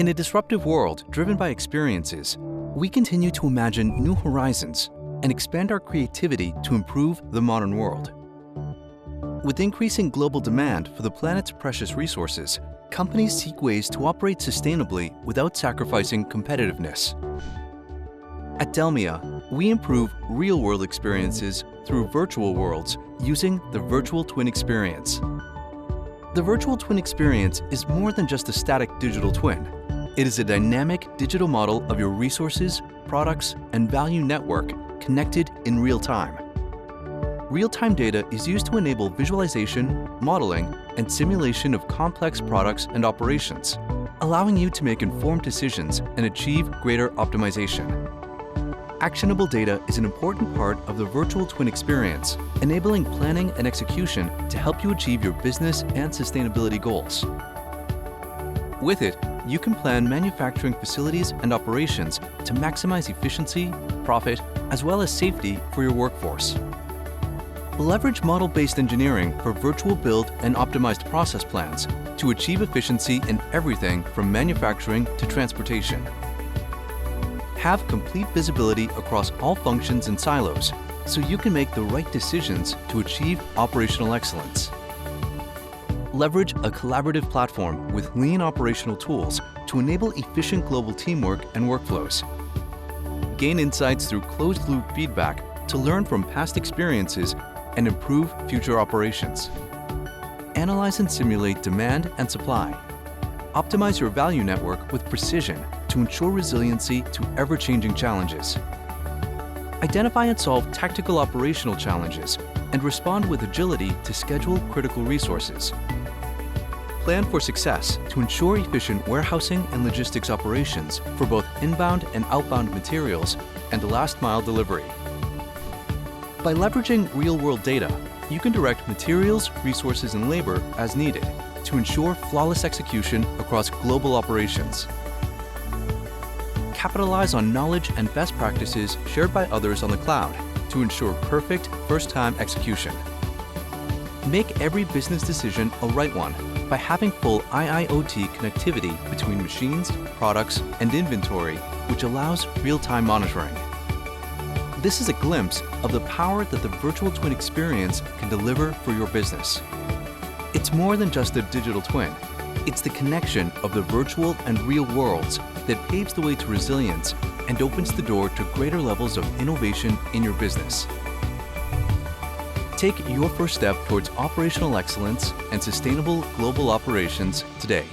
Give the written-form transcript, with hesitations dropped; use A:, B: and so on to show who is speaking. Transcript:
A: In a disruptive world driven by experiences, we continue to imagine new horizons and expand our creativity to improve the modern world. With increasing global demand for the planet's precious resources, companies seek ways to operate sustainably without sacrificing competitiveness. At DELMIA, we improve real-world experiences through virtual worlds using the Virtual Twin Experience. The Virtual Twin Experience is more than just a static digital twin. It is a dynamic digital model of your resources, products, and value network connected in real time. Real-time data is used to enable visualization, modeling, and simulation of complex products and operations, allowing you to make informed decisions and achieve greater optimization. Actionable data is an important part of the Virtual Twin Experience, enabling planning and execution to help you achieve your business and sustainability goals. With it, you can plan manufacturing facilities and operations to maximize efficiency, profit, as well as safety for your workforce. Leverage model-based engineering for virtual build and optimized process plans to achieve efficiency in everything from manufacturing to transportation. Have complete visibility across all functions and silos so you can make the right decisions to achieve operational excellence. Leverage a collaborative platform with lean operational tools to enable efficient global teamwork and workflows. Gain insights through closed-loop feedback to learn from past experiences and improve future operations. Analyze and simulate demand and supply. Optimize your value network with precision to ensure resiliency to ever-changing challenges. Identify and solve tactical operational challenges and respond with agility to schedule critical resources. Plan for success to ensure efficient warehousing and logistics operations for both inbound and outbound materials and last-mile delivery. By leveraging real-world data, you can direct materials, resources, and labor as needed to ensure flawless execution across global operations. Capitalize on knowledge and best practices shared by others on the cloud to ensure perfect first-time execution. Make every business decision a right one by having full IIoT connectivity between machines, products, and inventory, which allows real-time monitoring. This is a glimpse of the power that the Virtual Twin Experience can deliver for your business. It's more than just a digital twin. It's the connection of the virtual and real worlds that paves the way to resilience and opens the door to greater levels of innovation in your business. Take your first step towards operational excellence and sustainable global operations today.